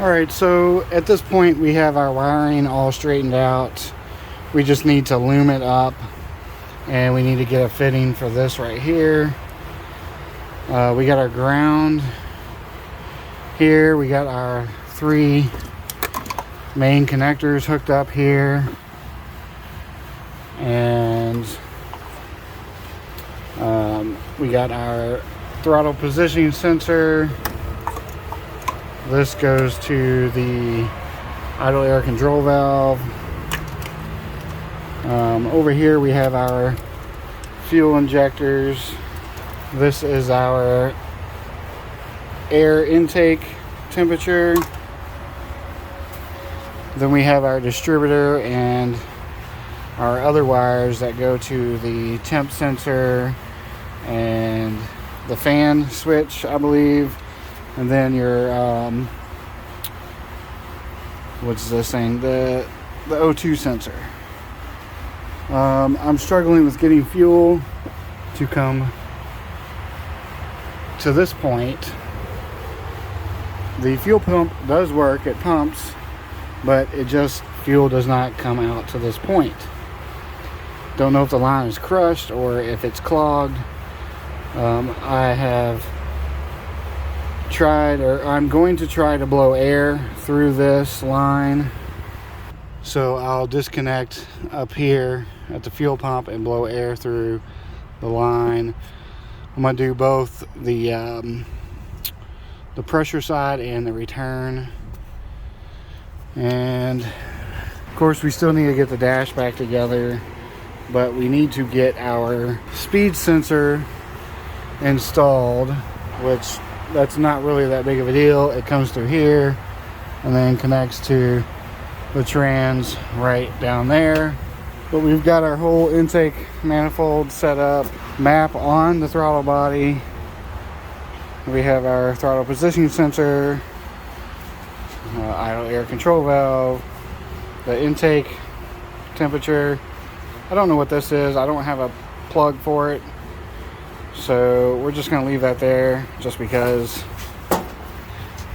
Alright, so at this point we have our wiring all straightened out. We just need to loom it up, and we need to get a fitting for this right here. We got our ground here. We got our 3 main connectors hooked up here, and we got our throttle positioning sensor. This goes to the idle air control valve. Over here we have our fuel injectors. This is our air intake temperature. Then we have our distributor and our other wires that go to the temp sensor and the fan switch, I believe. And then your what's this thing, the O2 sensor. I'm struggling with getting fuel to come to this point. The fuel pump does work, it pumps, but fuel does not come out to this point. Don't know if the line is crushed or if it's clogged. I have tried, or I'm going to try to blow air through this line. So I'll disconnect up here at the fuel pump and blow air through the line. I'm going to do both the pressure side and the return. And of course we still need to get the dash back together, but we need to get our speed sensor installed, which that's not really that big of a deal. It comes through here and then connects to the trans right down there. But we've got our whole intake manifold set up, map on the throttle body. We have our throttle positioning sensor, idle air control valve, the intake temperature. I don't know what this is. I don't have a plug for it, so we're just going to leave that there just because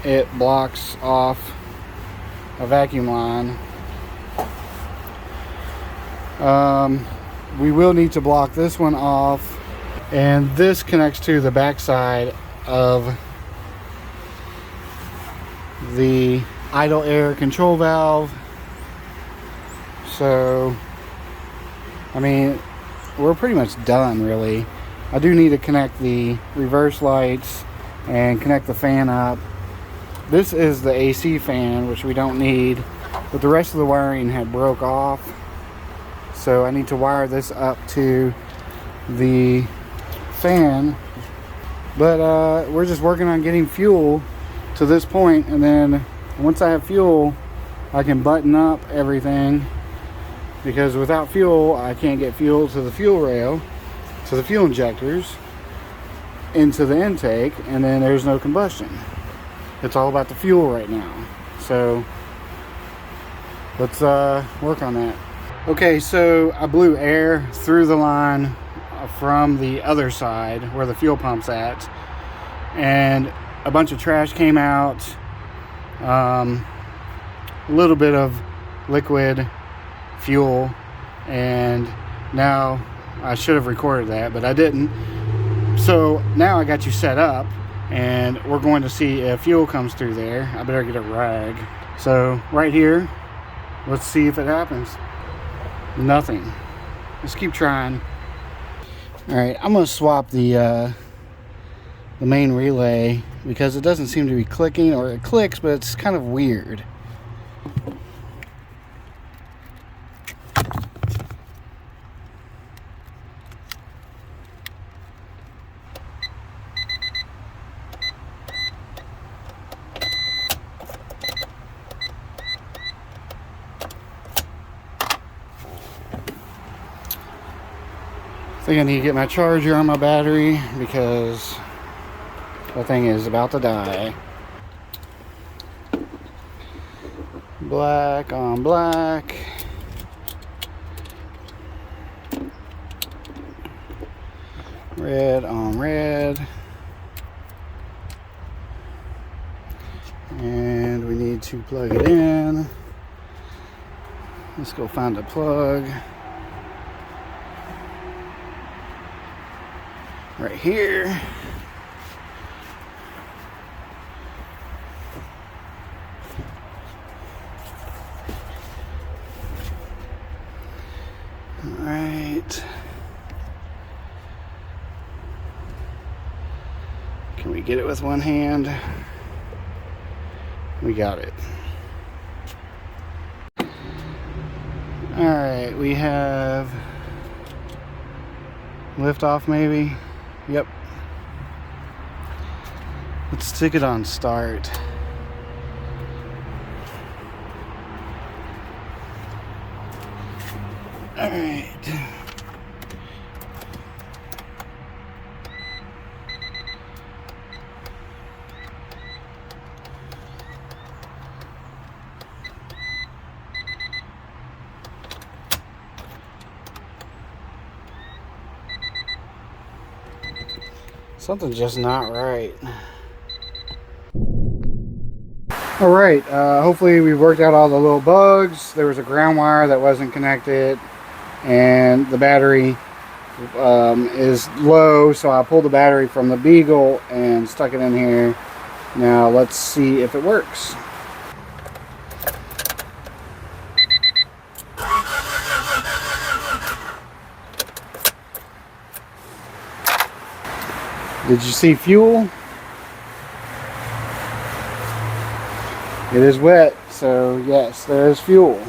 it blocks off a vacuum line. We will need to block this one off, and this connects to the backside of the idle air control valve. So I mean, we're pretty much done, really. I do need to connect the reverse lights and connect the fan up. This is the AC fan, which we don't need, but the rest of the wiring had broke off, so I need to wire this up to the fan. But we're just working on getting fuel to this point, and then once I have fuel, I can button up everything, because without fuel I can't get fuel to the fuel rail, to the fuel injectors, into the intake, and then there's no combustion. It's all about the fuel right now. So let's work on that. Okay, so I blew air through the line from the other side where the fuel pump's at, and a bunch of trash came out, a little bit of liquid fuel, and now I should have recorded that, but I didn't. So now I got you set up, and we're going to see if fuel comes through there. I better get a rag. So right here, let's see if it happens. Nothing. Let's keep trying. All right, I'm gonna swap the main relay, because it doesn't seem to be clicking, or it clicks, but it's kind of weird. I think I need to get my charger on my battery, because that thing is about to die. Black on black. Red on red. And we need to plug it in. Let's go find a plug. Right here. All right. Can we get it with one hand? We got it. All right, we have liftoff maybe. Yep. Let's stick it on start. All right. Something's just not right. All right, hopefully we worked out all the little bugs. There was a ground wire that wasn't connected, and the battery is low, so I pulled the battery from the Beagle and stuck it in here. Now let's see if it works. Did you see fuel? It is wet, so yes, there is fuel.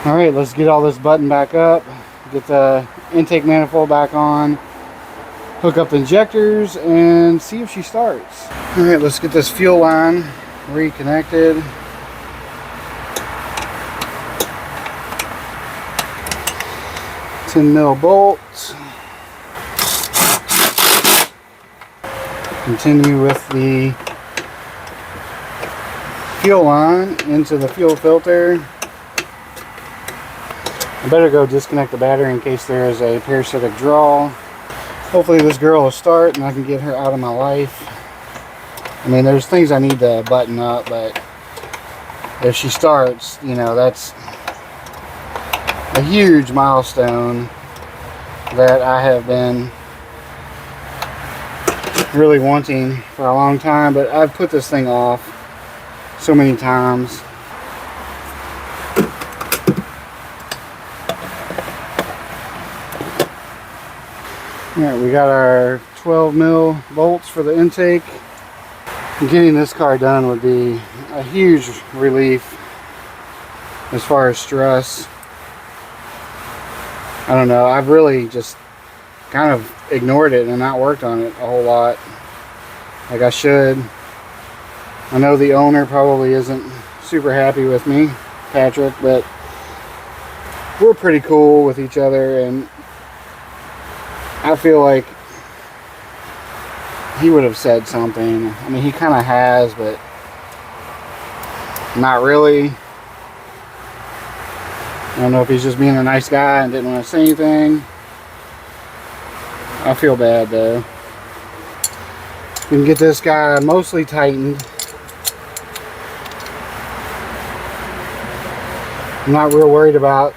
All right, let's get all this button back up, get the intake manifold back on, hook up the injectors, and see if she starts. All right, let's get this fuel line reconnected. $10 bolts. Continue with the fuel line into the fuel filter. I better go disconnect the battery in case there is a parasitic draw. Hopefully this girl will start and I can get her out of my life. I mean, there's things I need to button up, but if she starts, you know, that's a huge milestone that I have been really wanting for a long time, but I've put this thing off so many times. Alright, we got our 12 mil bolts for the intake. Getting this car done would be a huge relief as far as stress. I don't know, I've really just kind of ignored it and not worked on it a whole lot like I should. I know the owner probably isn't super happy with me, Patrick, but we're pretty cool with each other, and I feel like he would have said something. I mean, he kind of has, but not really. I don't know if he's just being a nice guy and didn't want to say anything. I feel bad though. We can get this guy mostly tightened. I'm not real worried about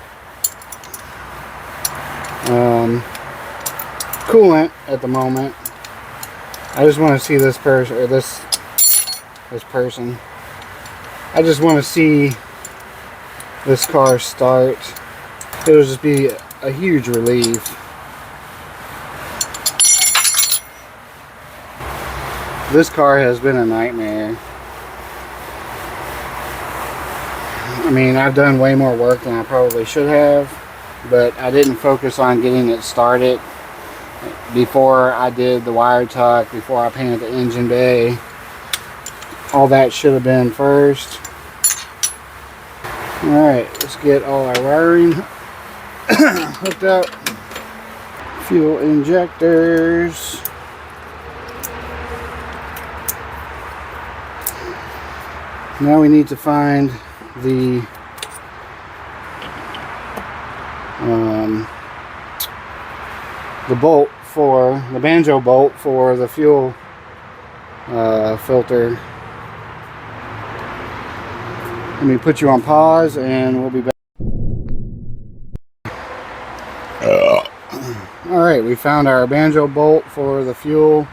coolant at the moment. I just want to see this person, or this person. I just want to see this car start. It'll just be a huge relief. This car has been a nightmare. I mean, I've done way more work than I probably should have, but I didn't focus on getting it started before I did the wire tuck, before I painted the engine bay. All that should have been first. Alright, let's get all our wiring hooked up. Fuel injectors. Now we need to find the bolt for the banjo bolt for the fuel filter. Let me put you on pause and we'll be back. Alright, we found our banjo bolt for the fuel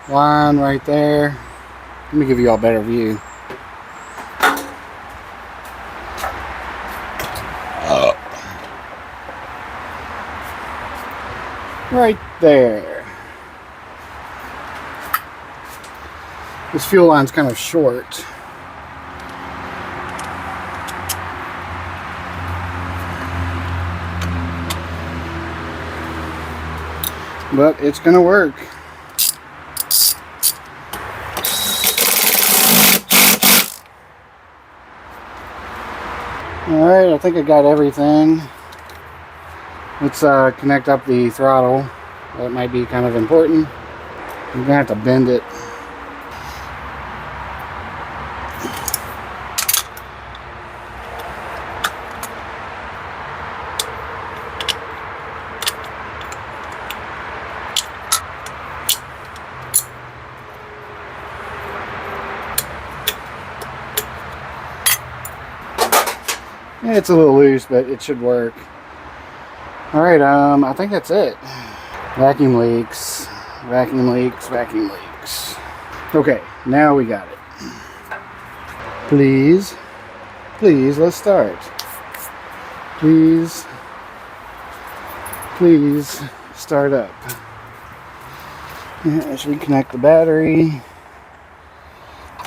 line right there. Let me give you all a better view. Right there. This fuel line's kind of short. But it's going to work. Alright, I think I got everything. Let's connect up the throttle. That might be kind of important. I'm going to have to bend it. It's a little loose, but it should work. Alright, I think that's it. Vacuum leaks, vacuum leaks, vacuum leaks. Okay, now we got it. Please, please, let's start. Please, please, start up. Yeah, let's reconnect the battery.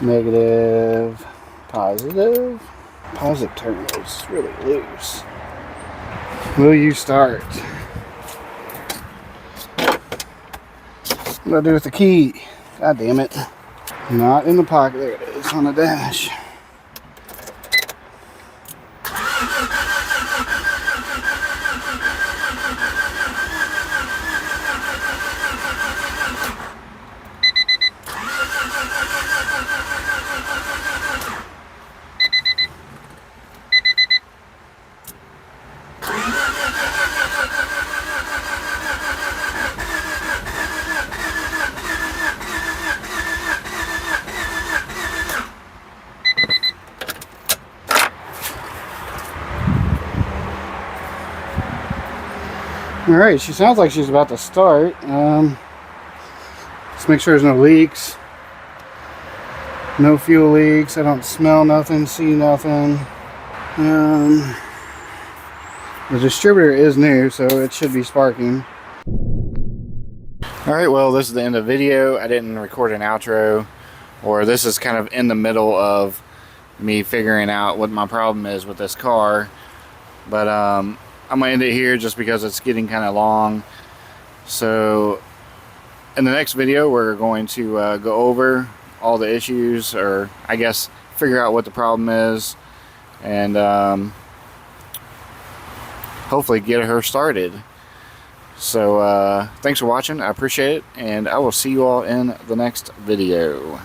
Negative, positive. Positive terminal is really loose. Will you start? What do I do with the key? God damn it. Not in the pocket. There it is on the dash. Alright, she sounds like she's about to start. Let's make sure there's no leaks. No fuel leaks. I don't smell nothing, see nothing. The distributor is new, so it should be sparking. Alright, well, this is the end of the video. I didn't record an outro, or this is kind of in the middle of me figuring out what my problem is with this car. But I'm going to end it here just because it's getting kind of long. So in the next video, we're going to go over all the issues, or I guess figure out what the problem is, and hopefully get her started. So thanks for watching. I appreciate it, and I will see you all in the next video.